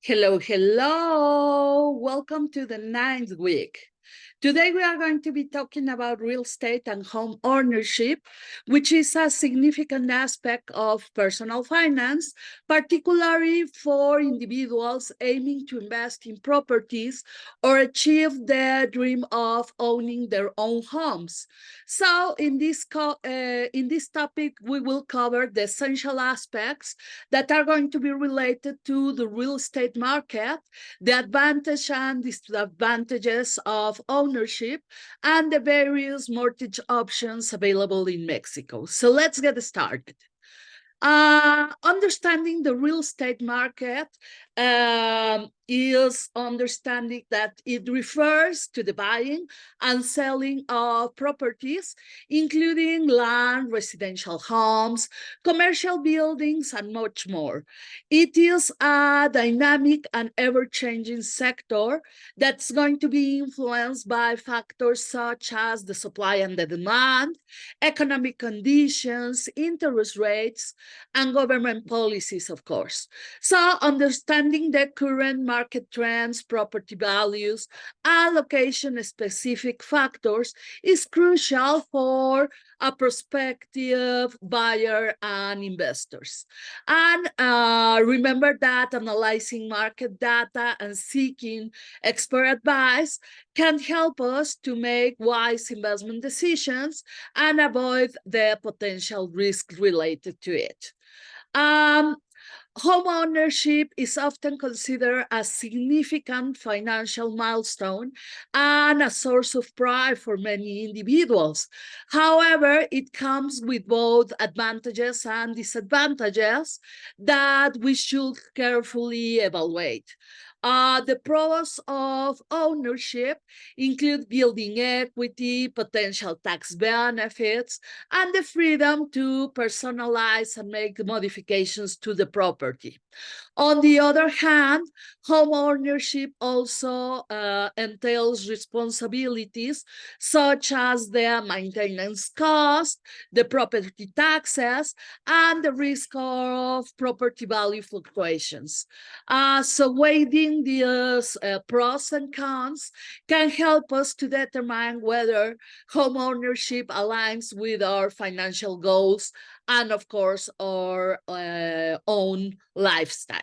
Hello, hello. Welcome to the ninth week. Today we are going to be talking about real estate and home ownership, which is a significant aspect of personal finance, particularly for individuals aiming to invest in properties or achieve the dream of owning their own homes. So in this topic, we will cover the essential aspects that are going to be related to the real estate market, the advantage and disadvantages of ownership, and the various mortgage options available in Mexico. So let's get started. Understanding the real estate market is understanding that it refers to the buying and selling of properties, including land, residential homes, commercial buildings, and much more. It is a dynamic and ever-changing sector that's going to be influenced by factors such as the supply and the demand, economic conditions, interest rates, and government policies, of course. So understanding the current market trends, property values, and location-specific factors is crucial for a prospective buyer and investors. And remember that analyzing market data and seeking expert advice can help us to make wise investment decisions and avoid the potential risks related to it. Home ownership is often considered a significant financial milestone and a source of pride for many individuals. However, it comes with both advantages and disadvantages that we should carefully evaluate. The pros of ownership include building equity, potential tax benefits, and the freedom to personalize and make modifications to the property. On the other hand, home ownership also entails responsibilities such as the maintenance cost, the property taxes, and the risk of property value fluctuations. So weighing these pros and cons can help us to determine whether home ownership aligns with our financial goals and, of course, our own lifestyle.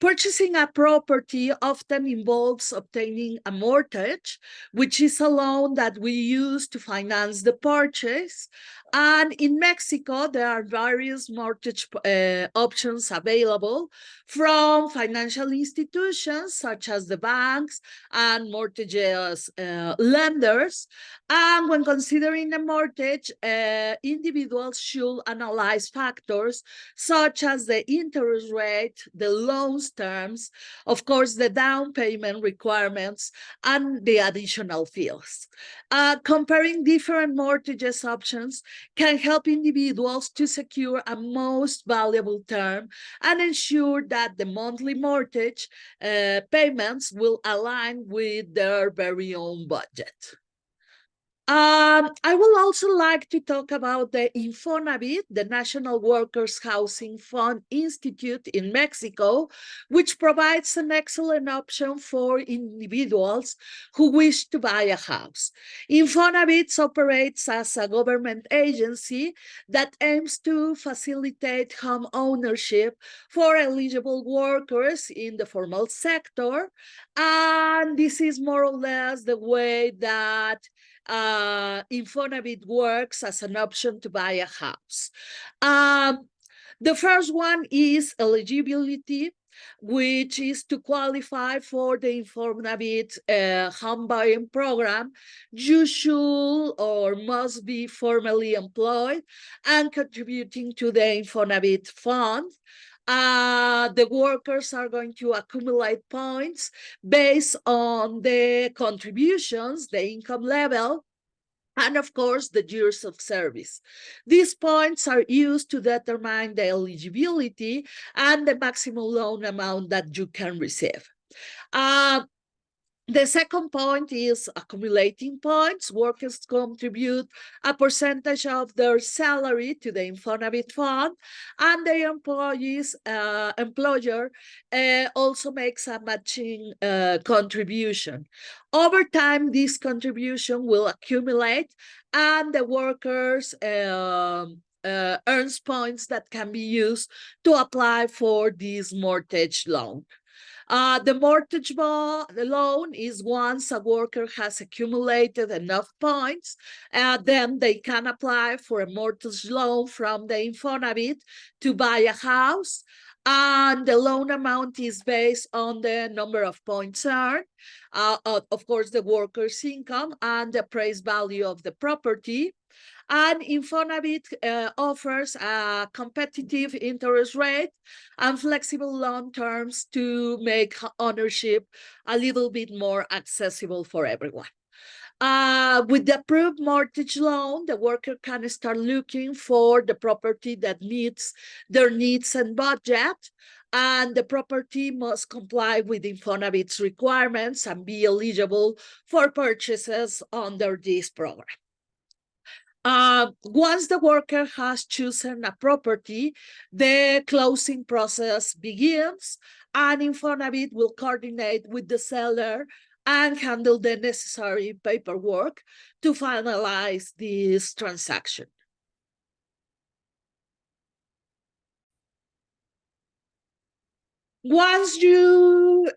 Purchasing a property often involves obtaining a mortgage, which is a loan that we use to finance the purchase. And in Mexico, there are various mortgage options available from financial institutions such as the banks and mortgages lenders. And when considering a mortgage, individuals should analyze factors such as the interest rate, the loan's terms, of course, the down payment requirements, and the additional fees. Comparing different mortgages options can help individuals to secure a most valuable term and ensure that the monthly mortgage payments will align with their very own budget. I would also like to talk about the Infonavit, the National Workers Housing Fund Institute in Mexico, which provides an excellent option for individuals who wish to buy a house. Infonavit operates as a government agency that aims to facilitate home ownership for eligible workers in the formal sector. And this is more or less the way that Infonavit works as an option to buy a house. The first one is eligibility, which is to qualify for the Infonavit home buying program. You should or must be formally employed and contributing to the Infonavit fund. The workers are going to accumulate points based on the contributions, the income level, and of course, the years of service. These points are used to determine the eligibility and the maximum loan amount that you can receive. The second point is accumulating points. Workers contribute a percentage of their salary to the Infonavit fund, and their employer also makes a matching contribution. Over time, this contribution will accumulate, and the workers earns points that can be used to apply for this mortgage loan. The loan is once a worker has accumulated enough points, then they can apply for a mortgage loan from the Infonavit to buy a house. And the loan amount is based on the number of points earned, of course, the worker's income, and the appraised value of the property. And Infonavit offers a competitive interest rate and flexible loan terms to make ownership a little bit more accessible for everyone. With the approved mortgage loan, the worker can start looking for the property that meets their needs and budget, and the property must comply with Infonavit's requirements and be eligible for purchases under this program. Once the worker has chosen a property, the closing process begins, and Infonavit will coordinate with the seller and handle the necessary paperwork to finalize this transaction. Once you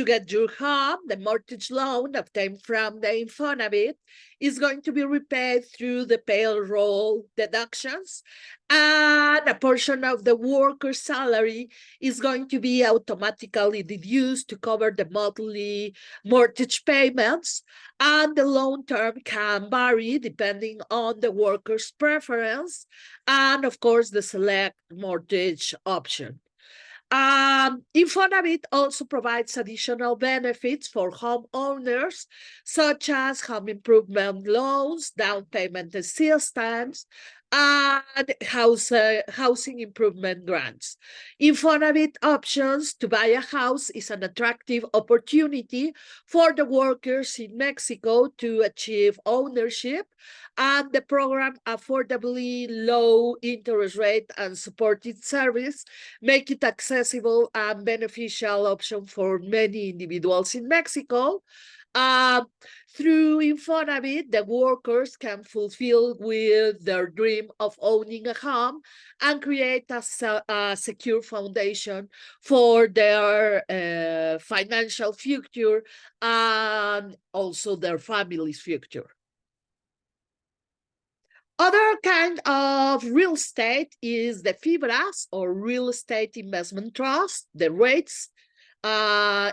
get your home, the mortgage loan obtained from the Infonavit is going to be repaid through the payroll deductions, and a portion of the worker's salary is going to be automatically deduced to cover the monthly mortgage payments, and the loan term can vary depending on the worker's preference and, of course, the select mortgage option. Infonavit also provides additional benefits for homeowners, such as home improvement loans, down payment assistance, and housing improvement grants. Infonavit options to buy a house is an attractive opportunity for the workers in Mexico to achieve ownership, and the program affordably low interest rate and supported service make it accessible and beneficial option for many individuals in Mexico. Uh, Through Infonavit, the workers can fulfill with their dream of owning a home and create a secure foundation for their financial future and also their family's future. Other kind of real estate is the FIBRAs, or real estate investment trust, the REITs.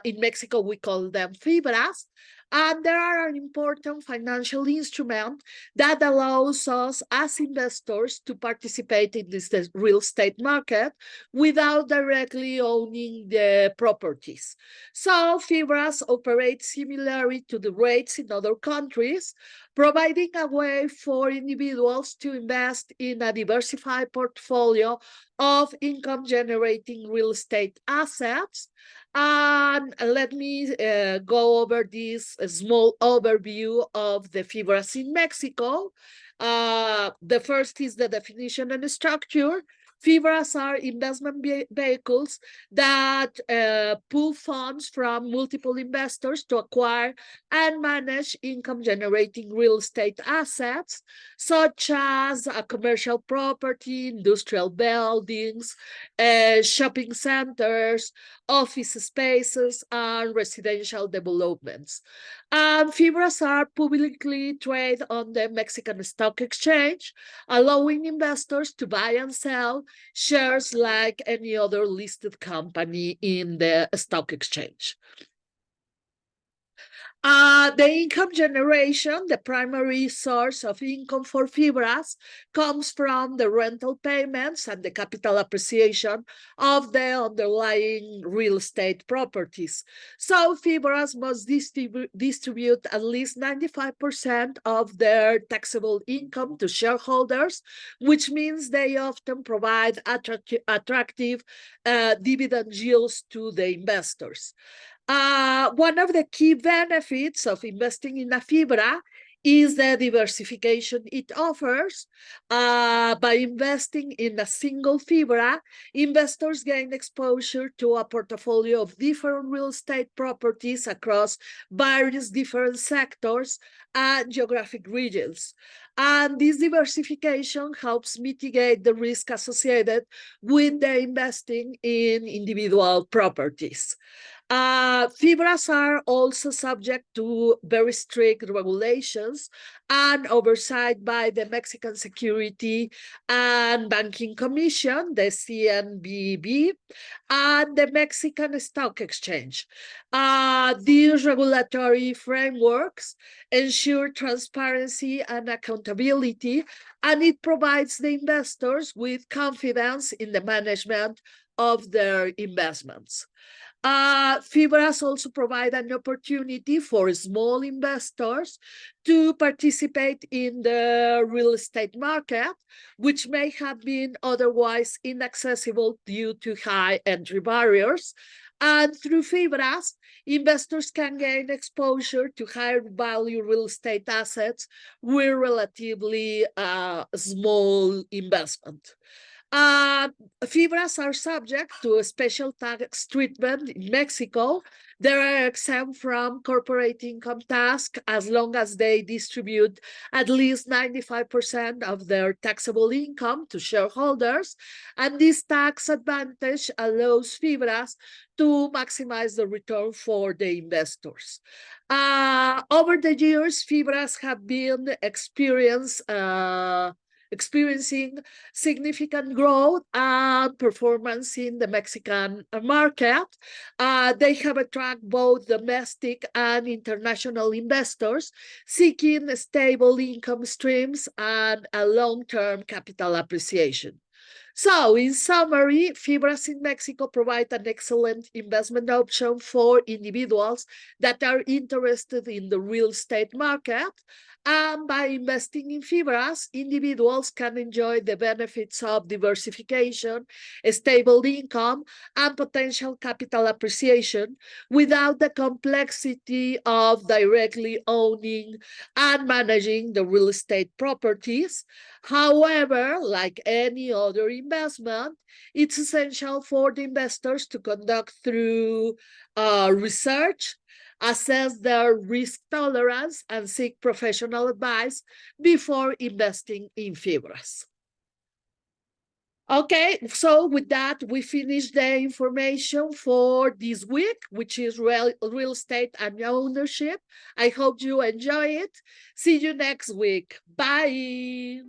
In Mexico, we call them FIBRAs. And they are an important financial instrument that allows us as investors to participate in this real estate market without directly owning the properties. So FIBRAs operate similarly to the REITs in other countries, providing a way for individuals to invest in a diversified portfolio of income-generating real estate assets. And let me go over this small overview of the FIBRAs in Mexico. The first is the definition and structure. FIBRAs are investment vehicles that pool funds from multiple investors to acquire and manage income-generating real estate assets, such as a commercial property, industrial buildings, shopping centers, office spaces, and residential developments. FIBRAs are publicly traded on the Mexican Stock Exchange, allowing investors to buy and sell shares like any other listed company in the stock exchange. The income generation, the primary source of income for FIBRAs, comes from the rental payments and the capital appreciation of the underlying real estate properties. So FIBRAs must distribute at least 95% of their taxable income to shareholders, which means they often provide attractive dividend yields to the investors. One of the key benefits of investing in a fibra is the diversification it offers. By investing in a single fibra, investors gain exposure to a portfolio of different real estate properties across various different sectors and geographic regions. And this diversification helps mitigate the risk associated with the investing in individual properties. Fibras are also subject to very strict regulations and oversight by the Mexican Security and Banking Commission, the CNBV, and the Mexican Stock Exchange. These regulatory frameworks ensure transparency and accountability, and it provides the investors with confidence in the management of their investments. Fibras also provide an opportunity for small investors to participate in the real estate market, which may have been otherwise inaccessible due to high entry barriers. And through Fibras, investors can gain exposure to higher value real estate assets with relatively small investment. Fibras are subject to a special tax treatment in Mexico. They are exempt from corporate income tax as long as they distribute at least 95% of their taxable income to shareholders. And this tax advantage allows Fibras to maximize the return for the investors. Over the years, Fibras have been experiencing significant growth and performance in the Mexican market. They have attracted both domestic and international investors seeking stable income streams and a long-term capital appreciation. So, in summary, Fibras in Mexico provide an excellent investment option for individuals that are interested in the real estate market. And by investing in Fibras, individuals can enjoy the benefits of diversification, stable income, and potential capital appreciation without the complexity of directly owning and managing the real estate properties. However, like any other investment, it's essential for the investors to conduct through research, assess their risk tolerance, and seek professional advice before investing in Fibras. Okay, so with that, we finish the information for this week, which is real estate and ownership. I hope you enjoy it. See you next week. Bye.